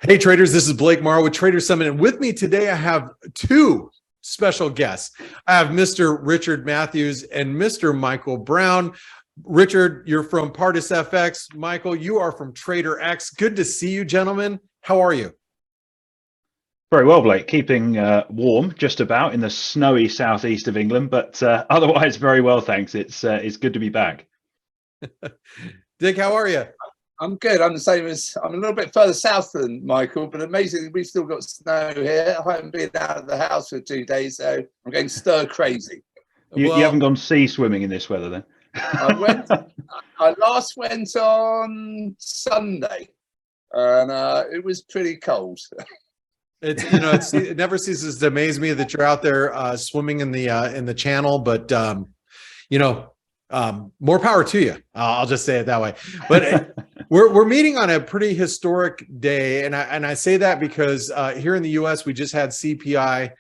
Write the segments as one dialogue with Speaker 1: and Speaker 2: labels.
Speaker 1: Hey traders, this is Blake Morrow with Trader Summit, and with me today I have two special guests. I have Mr. Richard Matthews and Mr. Michael Brown. Richard, you're from Pardus FX. Michael, you are from TraderX. Good to see you, gentlemen. How are you?
Speaker 2: Very well, Blake. Keeping warm, just about in the snowy southeast of England, but otherwise very well, thanks. It's good to be back.
Speaker 1: Dick, how are you?
Speaker 3: I'm good. I'm the same as I'm a little bit further south than Michael, but amazingly, we've still got snow here. I haven't been out of the house for 2 days, so I'm getting stir crazy.
Speaker 2: You haven't gone sea swimming in this weather, then?
Speaker 3: I last went on Sunday, and it was pretty cold.
Speaker 1: It never ceases to amaze me that you're out there swimming in the channel, but more power to you. I'll just say it that way. But we're meeting on a pretty historic day, and I say that because here in the U.S. we just had CPI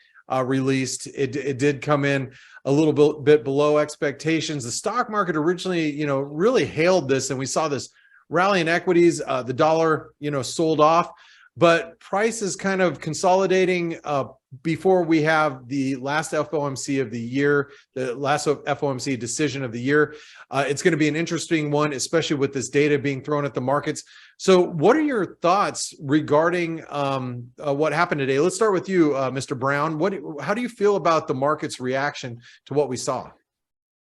Speaker 1: released. It did come in a little bit below expectations. The stock market originally, really hailed this, and we saw this rally in equities. The dollar, sold off, but price is kind of consolidating before we have the last FOMC of the year, the last FOMC decision of the year. It's going to be an interesting one, especially with this data being thrown at the markets. So what are your thoughts regarding what happened today? Let's start with you, Mr. Brown. How do you feel about the market's reaction to what we saw?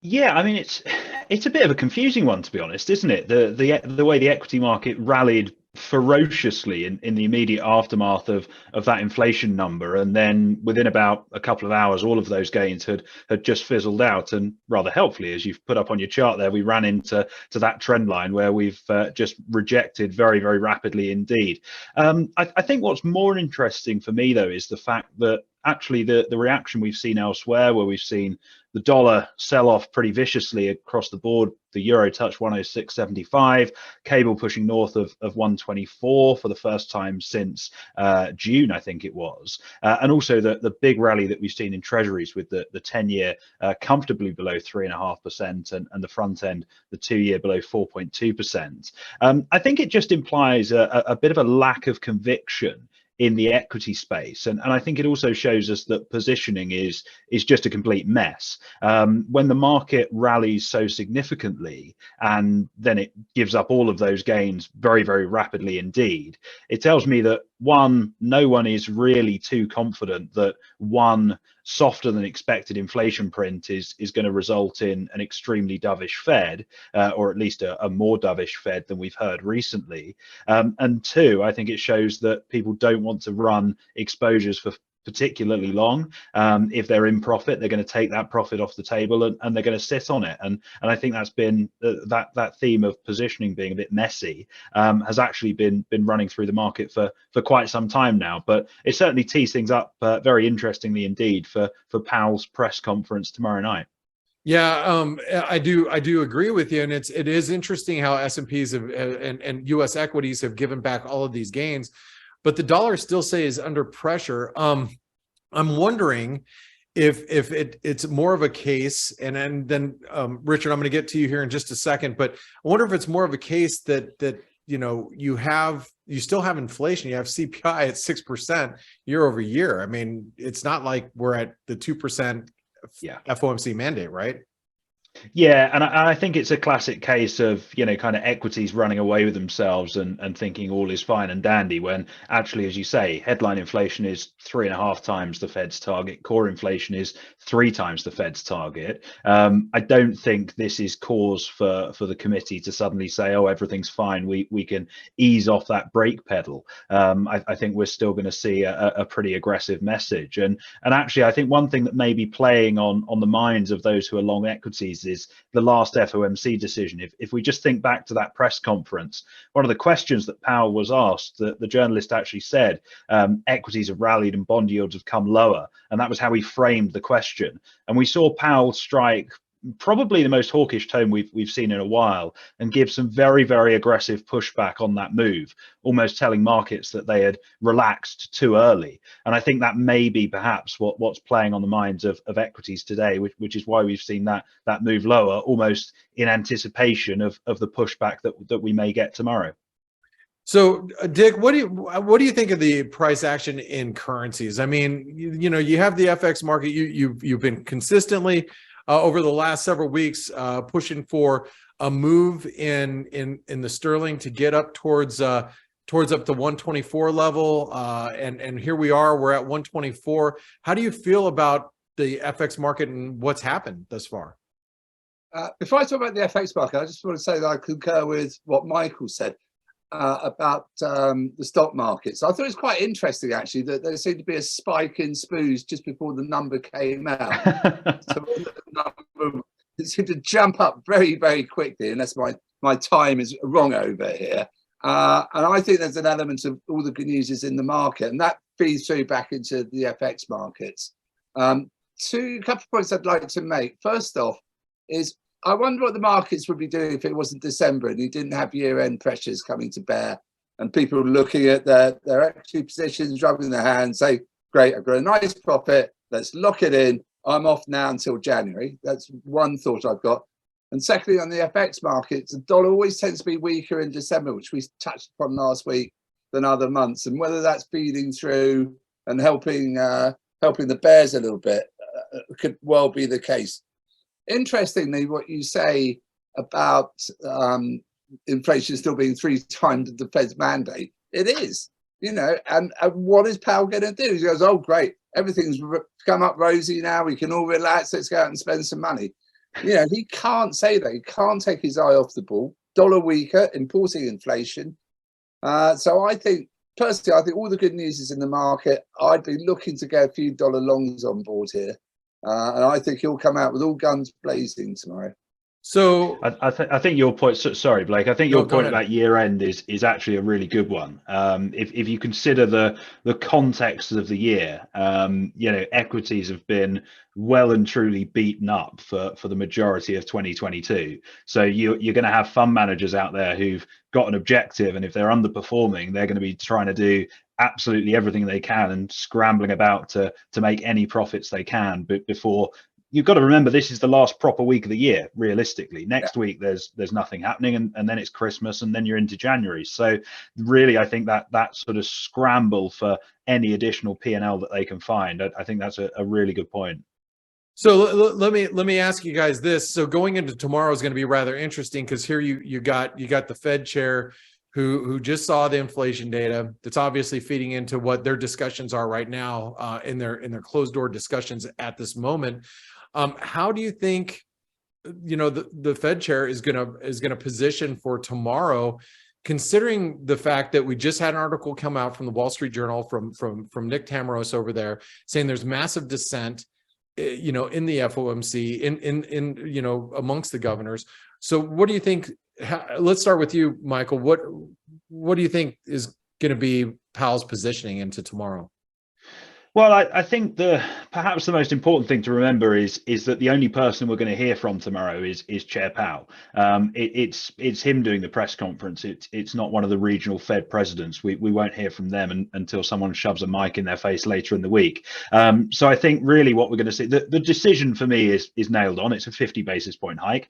Speaker 2: Yeah, I mean, it's a bit of a confusing one, to be honest, isn't it? The way the equity market rallied ferociously in the immediate aftermath of that inflation number, and then within about a couple of hours all of those gains had just fizzled out, and rather helpfully, as you've put up on your chart there, we ran into that trend line where we've just rejected very, very rapidly indeed. I think what's more interesting for me though is the fact that actually the reaction we've seen elsewhere, where we've seen the dollar sell off pretty viciously across the board, the euro touched 106.75, cable pushing north of 124 for the first time since June, I think it was, and also the big rally that we've seen in treasuries with the 10-year comfortably below 3.5%, and the front end, the 2-year below 4.2%. I think it just implies a bit of a lack of conviction in the equity space, and I think it also shows us that positioning is just a complete mess. When the market rallies so significantly and then it gives up all of those gains very, very rapidly indeed, it tells me that one, no one is really too confident that one softer than expected inflation print is going to result in an extremely dovish Fed, or at least a more dovish Fed than we've heard recently. And two, I think it shows that people don't want to run exposures for particularly long. If they're in profit, they're going to take that profit off the table and they're going to sit on it. And I think that's been that theme of positioning being a bit messy has actually been running through the market for quite some time now. But it certainly tees things up very interestingly indeed for Powell's press conference tomorrow night.
Speaker 1: Yeah, I do agree with you, and it is interesting how S&Ps have, and U.S. equities have given back all of these gains, but the dollar still stays under pressure. I'm wondering if it's more of a case, and then Richard, I'm going to get to you here in just a second, but I wonder if it's more of a case that you still have inflation. You have CPI at 6% year over year. I mean, it's not like we're at the 2% FOMC mandate, right?
Speaker 2: Yeah, and I think it's a classic case of, kind of equities running away with themselves and thinking all is fine and dandy, when actually, as you say, headline inflation is 3.5 times the Fed's target. Core inflation is 3 times the Fed's target. I don't think this is cause for the committee to suddenly say, oh, everything's fine, we can ease off that brake pedal. I think we're still going to see a pretty aggressive message. And actually, I think one thing that may be playing on the minds of those who are long equities is the last FOMC decision. If we just think back to that press conference, one of the questions that Powell was asked, the journalist actually said, equities have rallied and bond yields have come lower. And that was how he framed the question. And we saw Powell strike probably the most hawkish tone we've seen in a while, and give some very, very aggressive pushback on that move, almost telling markets that they had relaxed too early. And I think that may be perhaps what's playing on the minds of equities today, which is why we've seen that move lower, almost in anticipation of the pushback that we may get tomorrow.
Speaker 1: So, Dick, what do you think of the price action in currencies? I mean, you have the FX market. You've been consistently over the last several weeks pushing for a move in the sterling to get up towards up to 124 level, and here we are. We're at 124. How do you feel about the FX market and what's happened thus far?
Speaker 3: Before I talk about the FX market, I just want to say that I concur with what Michael said about the stock market. So I thought it was quite interesting, actually, that there seemed to be a spike in SPOOs just before the number came out. So the number, it seemed to jump up very, very quickly, unless my time is wrong over here. And I think there's an element of all the good news is in the market, and that feeds through back into the FX markets. Couple of points I'd like to make. First off is I wonder what the markets would be doing if it wasn't December and you didn't have year-end pressures coming to bear and people looking at their equity positions, rubbing their hands, say, great, I've got a nice profit, let's lock it in. I'm off now until January. That's one thought I've got. And secondly, on the FX markets, the dollar always tends to be weaker in December, which we touched upon last week, than other months. And whether that's feeding through and helping the bears a little bit could well be the case. Interestingly, what you say about inflation still being 3 times the Fed's mandate, it is, and what is Powell going to do? He goes, oh, great, everything's come up rosy now, we can all relax, let's go out and spend some money. He can't say that. He can't take his eye off the ball. Dollar weaker, importing inflation. So I think, personally, I think all the good news is in the market. I'd be looking to get a few dollar longs on board here. And I think he'll come out with all guns blazing tomorrow.
Speaker 1: So
Speaker 2: I think your point. Sorry, Blake. I think your point
Speaker 1: ahead.
Speaker 2: about year end is actually a really good one. If you consider the context of the year, equities have been well and truly beaten up for the majority of 2022. So you're going to have fund managers out there who've got an objective, and if they're underperforming, they're going to be trying to do absolutely everything they can and scrambling about to make any profits they can. But before, you've got to remember, this is the last proper week of the year, realistically. Next week there's nothing happening, and then it's Christmas, and then you're into January. So really, I think that sort of scramble for any additional P&L that they can find, I think that's a really good point.
Speaker 1: So let me ask you guys this. So going into tomorrow is going to be rather interesting, because here you got the Fed chair who just saw the inflation data. That's obviously feeding into what their discussions are right now in their closed door discussions at this moment. How do you think the Fed chair is gonna position for tomorrow, considering the fact that we just had an article come out from the Wall Street Journal from Nick Tamaros over there saying there's massive dissent in the FOMC in amongst the governors. So what do you think? Let's start with you, Michael. What do you think is going to be Powell's positioning into tomorrow?
Speaker 2: Well, I think perhaps the most important thing to remember is that the only person we're going to hear from tomorrow is Chair Powell. It's him doing the press conference. It's not one of the regional Fed presidents. We won't hear from them until someone shoves a mic in their face later in the week. So I think really what we're going to see, the decision for me is nailed on. It's a 50 basis point hike.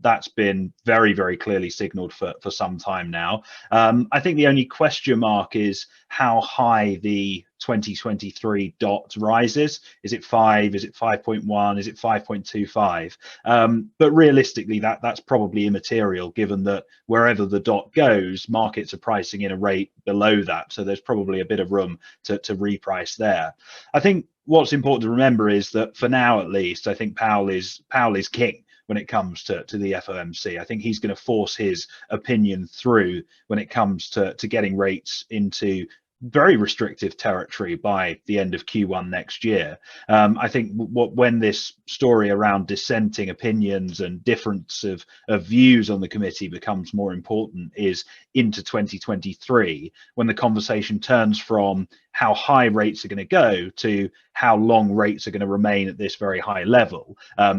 Speaker 2: That's been very, very clearly signaled for some time now. I think the only question mark is how high the 2023 dot rises. Is it 5? Is it 5.1? Is it 5.25? But realistically, that's probably immaterial, given that wherever the dot goes, markets are pricing in a rate below that. So there's probably a bit of room to reprice there. I think what's important to remember is that for now, at least, I think Powell is king when it comes to the FOMC. I think he's going to force his opinion through when it comes to getting rates into very restrictive territory by the end of Q1 next year. I think when this story around dissenting opinions and difference of views on the committee becomes more important is into 2023, when the conversation turns from how high rates are going to go to how long rates are going to remain at this very high level.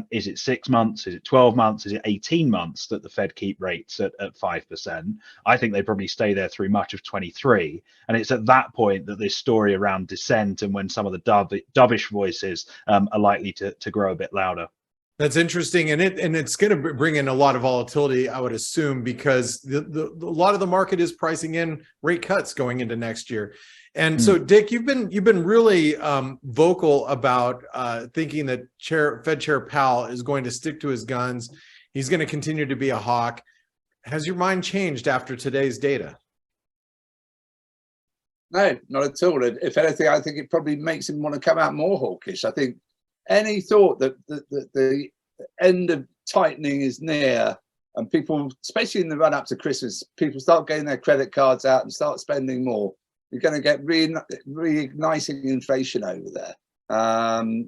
Speaker 2: Is it 6 months? Is it 12 months? Is it 18 months that the Fed keep rates at 5%? I think they probably stay there through much of 23. And it's at that point that this story around dissent and when some of the dovish voices are likely to grow a bit louder.
Speaker 1: That's interesting, and it's going to bring in a lot of volatility, I would assume, because a lot of the market is pricing in rate cuts going into next year. And so, Dick, you've been really vocal about thinking that Fed Chair Powell is going to stick to his guns. He's going to continue to be a hawk. Has your mind changed after today's data?
Speaker 3: No, not at all. If anything, I think it probably makes him want to come out more hawkish. I think any thought that the end of tightening is near, and people, especially in the run up to Christmas, people start getting their credit cards out and start spending more, you're going to get reigniting inflation over there.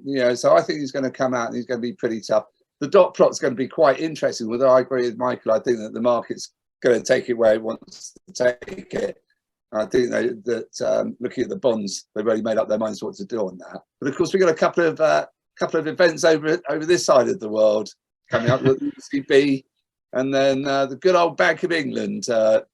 Speaker 3: You know, so I think he's going to come out and he's going to be pretty tough. The dot plot's going to be quite interesting. Although I agree with Michael, I think that the market's going to take it where it wants to take it. I think that looking at the bonds, they've already made up their minds what to do on that. But of course, we've got a couple of events over this side of the world coming up, the ECB, and then the good old Bank of England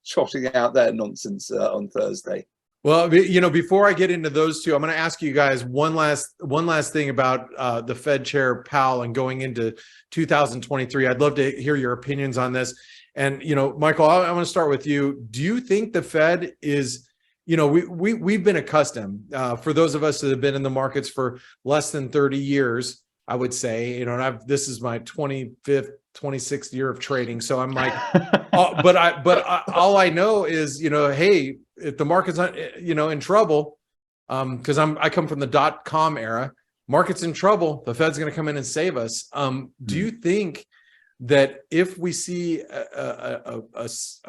Speaker 3: trotting out their nonsense on Thursday.
Speaker 1: Well, you know, before I get into those two, I'm going to ask you guys one last thing about the Fed Chair Powell and going into 2023. I'd love to hear your opinions on this. And, you know, Michael, I want to start with you. Do you think the Fed is, you know, we've been accustomed, for those of us that have been in the markets for less than 30 years, I would say, you know, and this is my 25th, 26th year of trading. So I'm like, all I know is, you know, hey, if the market's not, you know, in trouble, because I come from the .com era, market's in trouble, the Fed's going to come in and save us. Do you think that if we see a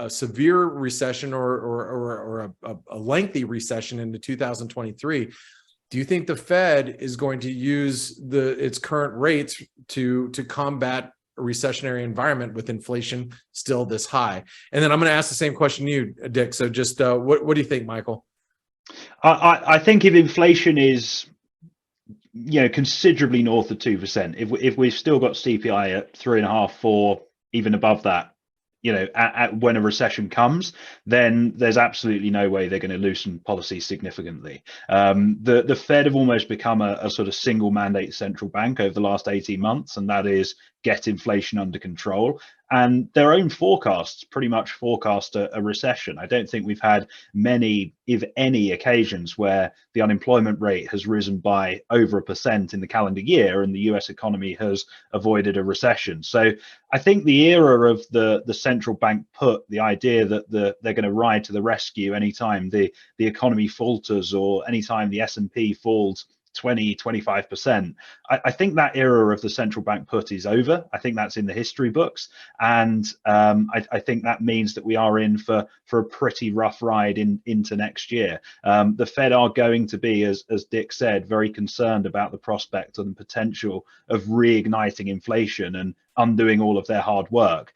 Speaker 1: severe recession or a lengthy recession into 2023, do you think the Fed is going to use its current rates to combat a recessionary environment with inflation still this high? And then I'm going to ask the same question to you, Dick. So just what do you think, Michael?
Speaker 2: I think if inflation is, you know, considerably north of 2%, if we've still got CPI at 3.5, 4, even above that, you know, when a recession comes, then there's absolutely no way they're going to loosen policy significantly. The Fed have almost become a sort of single mandate central bank over the last 18 months, and that is get inflation under control. And their own forecasts pretty much forecast a recession. I don't think we've had many, if any, occasions where the unemployment rate has risen by over 1% in the calendar year and the US economy has avoided a recession. So I think the era of the central bank put, the idea that they're going to ride to the rescue anytime the economy falters or anytime the S&P falls 20-25%. I think that era of the central bank put is over. I think that's in the history books, and I think that means that we are in for a pretty rough ride into next year. The Fed are going to be, as Dick said, very concerned about the prospect and the potential of reigniting inflation and undoing all of their hard work.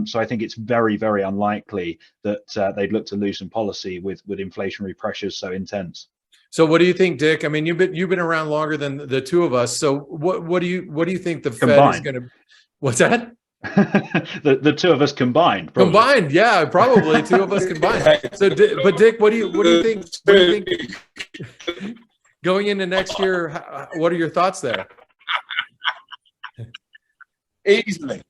Speaker 2: So I think it's very, very unlikely that they'd look to loosen policy with inflationary pressures so intense.
Speaker 1: So what do you think, Dick? I mean, you've been around longer than the two of us. So what do you think the Fed is going to? What's that?
Speaker 2: the two of us combined. Probably.
Speaker 1: Combined, yeah, probably two of us combined. So, but Dick, what do you think? What do you think going into next year? What are your thoughts there?
Speaker 3: Easily,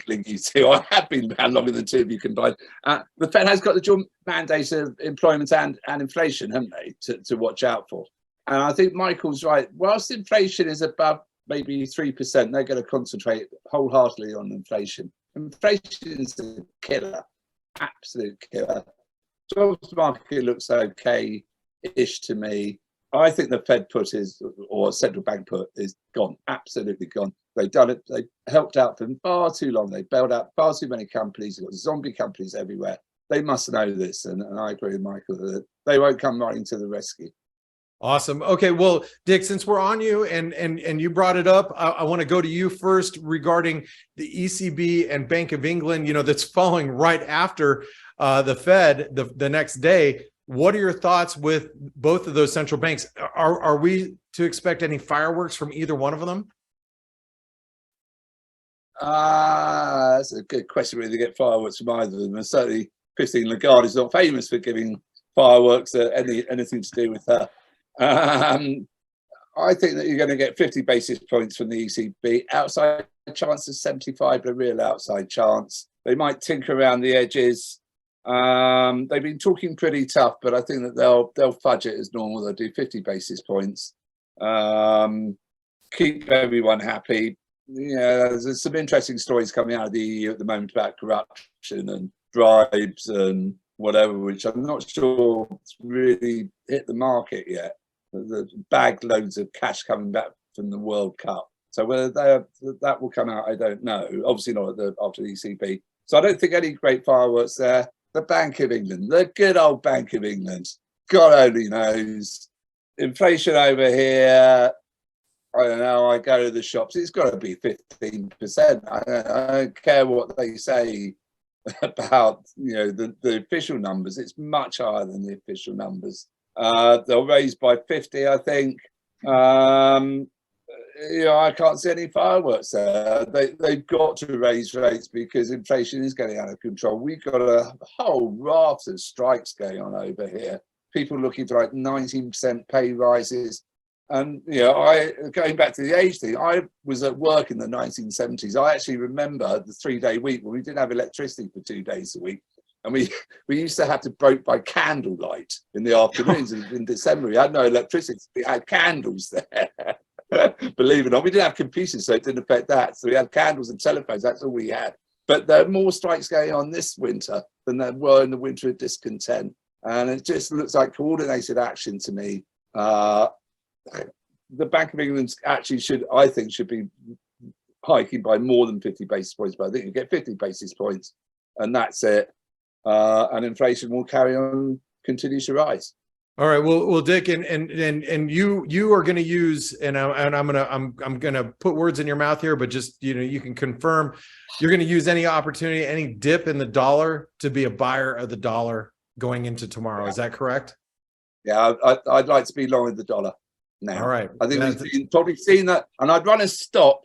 Speaker 3: you two, I have been around longer than two of you combined. The Fed has got the dual mandate of employment and inflation, haven't they, to watch out for? And I think Michael's right. Whilst inflation is above maybe 3%, they're going to concentrate wholeheartedly on inflation. Inflation is a killer, absolute killer. Jobs market looks okay-ish to me. I think the Fed put or central bank put is gone, absolutely gone. They've done it. They helped out for far too long. They bailed out far too many companies. You've got zombie companies everywhere. They must know this, and I agree with Michael that they won't come running to the rescue.
Speaker 1: Awesome. Okay, well, Dick, since we're on you and you brought it up, I want to go to you first regarding the ECB and Bank of England. You know, that's following right after the Fed the next day. What are your thoughts with both of those central banks? Are we to expect any fireworks from either one of them?
Speaker 3: That's a good question, really, to get fireworks from either of them. And certainly Christine Lagarde is not famous for giving fireworks anything to do with her. I think that you're going to get 50 basis points from the ECB. Outside chance is 75, but a real outside chance. They might tinker around the edges. They've been talking pretty tough, but I think that they'll fudge it as normal. They'll do 50 basis points. Keep everyone happy. Yeah, there's some interesting stories coming out of the EU at the moment about corruption and bribes and whatever, which I'm not sure it's really hit the market yet. The bag loads of cash coming back from the World Cup. So whether that will come out, I don't know. Obviously not after the ECB. So I don't think any great fireworks there. The Bank of England, the good old Bank of England, God only knows. Inflation over here, I don't know, I go to the shops, it's got to be 15%. I don't care what they say about, you know, the official numbers. It's much higher than the official numbers. They'll raise by 50, I think. You know, I can't see any fireworks there. They've got to raise rates because inflation is getting out of control. We've got a whole raft of strikes going on over here. People looking for like 19% pay rises. And, you know, going back to the age thing, I was at work in the 1970s. I actually remember the 3-day week when we didn't have electricity for 2 days a week. And we used to have to vote by candlelight in the afternoons. In December, we had no electricity. We had candles there. Believe it or not, we didn't have computers, so it didn't affect that. So we had candles and telephones. That's all we had. But there are more strikes going on this winter than there were in the winter of discontent. And it just looks like coordinated action to me. The Bank of England actually should be hiking by more than 50 basis points, but I think you get 50 basis points and that's it. And inflation will carry on, continue to rise.
Speaker 1: All right. Well, Dick, and you are going to use, and I'm gonna put words in your mouth here, but just, you know, you can confirm you're going to use any opportunity, any dip in the dollar to be a buyer of the dollar going into tomorrow. Yeah. Is that correct?
Speaker 3: Yeah, I'd like to be long in the dollar now.
Speaker 1: All right.
Speaker 3: I think we've probably seen that, and I'd run a stop.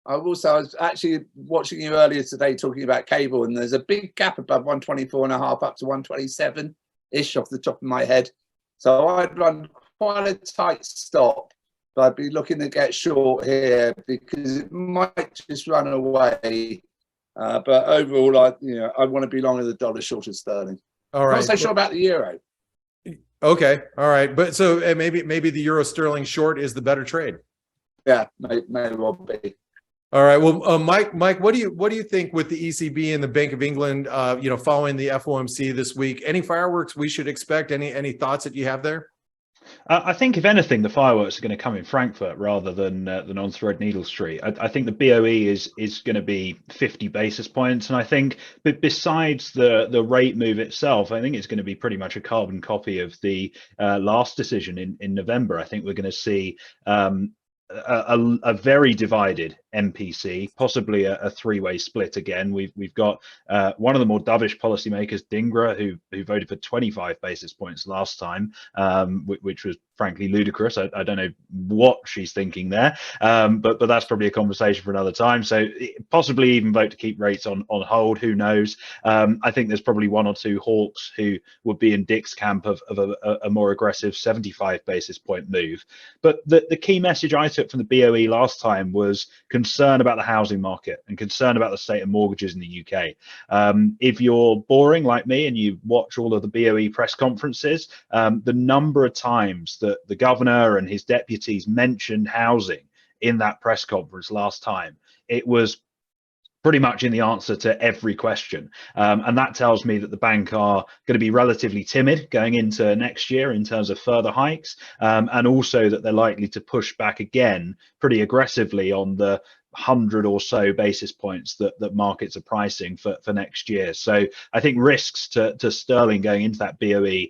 Speaker 3: I was actually watching you earlier today talking about cable, and there's a big gap above 124.5 up to 127-ish off the top of my head. So I'd run quite a tight stop, but I'd be looking to get short here because it might just run away. But overall, I want to be long in the dollar, short of sterling.
Speaker 1: All right.
Speaker 3: I'm not so sure about the euro.
Speaker 1: Okay. All right. But so maybe the euro sterling short is the better trade.
Speaker 3: Yeah, may well be.
Speaker 1: All right. Well, Mike, what do you think with the ECB and the Bank of England, following the FOMC this week? Any fireworks we should expect? Any thoughts that you have there?
Speaker 2: I think, if anything, the fireworks are going to come in Frankfurt rather than on Threadneedle Street. I think the BOE is going to be 50 basis points, and I think, but besides the rate move itself, I think it's going to be pretty much a carbon copy of the last decision in November. I think we're going to see a very divided MPC, possibly a three-way split again. We've got one of the more dovish policymakers, Dingra, who voted for 25 basis points last time, which was frankly ludicrous. I don't know what she's thinking there, but that's probably a conversation for another time. So possibly even vote to keep rates on hold. Who knows? I think there's probably one or two hawks who would be in Dick's camp of a more aggressive 75 basis point move. But the key message I took from the BOE last time was concern about the housing market and concern about the state of mortgages in the UK. If you're boring like me and you watch all of the BOE press conferences, the number of times that the governor and his deputies mentioned housing in that press conference last time, it was pretty much in the answer to every question. And that tells me that the bank are going to be relatively timid going into next year in terms of further hikes, and also that they're likely to push back again pretty aggressively on the 100 or so basis points that markets are pricing for next year. So I think risks to sterling going into that BOE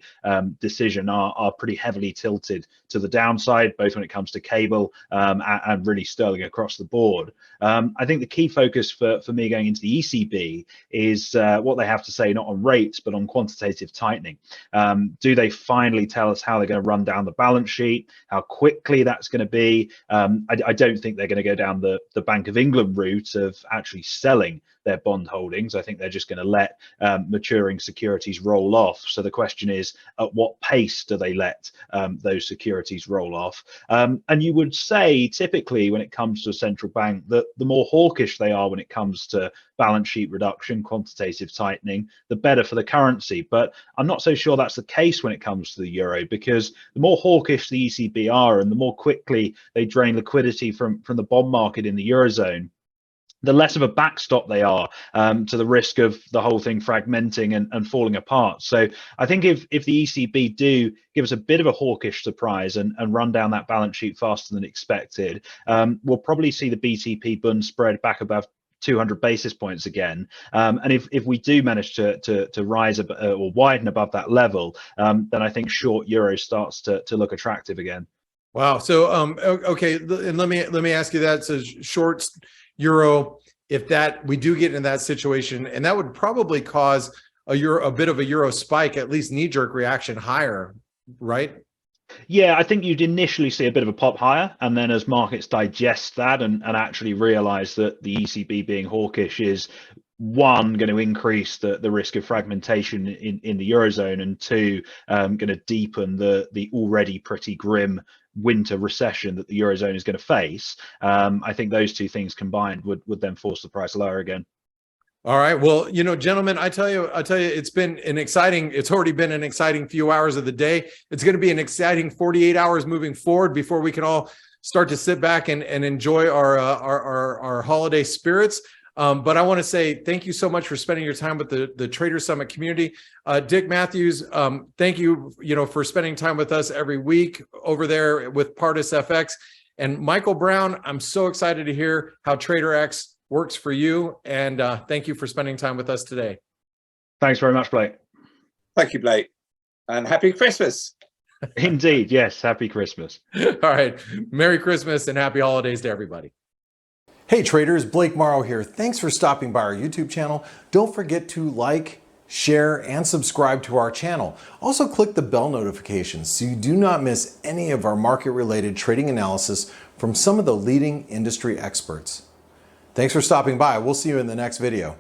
Speaker 2: decision are pretty heavily tilted to the downside, both when it comes to cable and really sterling across the board. I think the key focus for me going into the ECB is what they have to say, not on rates, but on quantitative tightening. Do they finally tell us how they're going to run down the balance sheet, how quickly that's going to be? I don't think they're going to go down the Bank of England route of actually selling their bond holdings. I think they're just going to let maturing securities roll off. So the question is, at what pace do they let those securities roll off? And you would say typically when it comes to a central bank that the more hawkish they are when it comes to balance sheet reduction, quantitative tightening, the better for the currency. But I'm not so sure that's the case when it comes to the euro, because the more hawkish the ECB are and the more quickly they drain liquidity from the bond market in the Eurozone, the less of a backstop they are to the risk of the whole thing fragmenting and falling apart. So I think if the ECB do give us a bit of a hawkish surprise and run down that balance sheet faster than expected, we'll probably see the BTP bund spread back above 200 basis points again. And if we do manage to rise or widen above that level, then I think short euro starts to look attractive again.
Speaker 1: Wow. So okay, and let me ask you that. So shorts euro, if that we do get in that situation, and that would probably cause a bit of a euro spike, at least knee-jerk reaction higher, right?
Speaker 2: Yeah, I think you'd initially see a bit of a pop higher, and then as markets digest that and actually realize that the ECB being hawkish is, one, going to increase the risk of fragmentation in the Eurozone, and two, going to deepen the already pretty grim winter recession that the Eurozone is going to face. I think those two things combined would then force the price lower again.
Speaker 1: All right. Well, you know, gentlemen, I tell you, it's already been an exciting few hours of the day. It's going to be an exciting 48 hours moving forward before we can all start to sit back and enjoy our holiday spirits. But I want to say thank you so much for spending your time with the Trader Summit community. Dick Matthews, thank you, for spending time with us every week over there with Pardus FX. And Michael Brown, I'm so excited to hear how TraderX works for you. And thank you for spending time with us today.
Speaker 2: Thanks very much, Blake.
Speaker 3: Thank you, Blake. And happy Christmas.
Speaker 2: Indeed. Yes. Happy Christmas.
Speaker 1: All right. Merry Christmas and happy holidays to everybody. Hey traders, Blake Morrow here. Thanks for stopping by our YouTube channel. Don't forget to like, share, and subscribe to our channel. Also click the bell notifications so you do not miss any of our market-related trading analysis from some of the leading industry experts. Thanks for stopping by. We'll see you in the next video.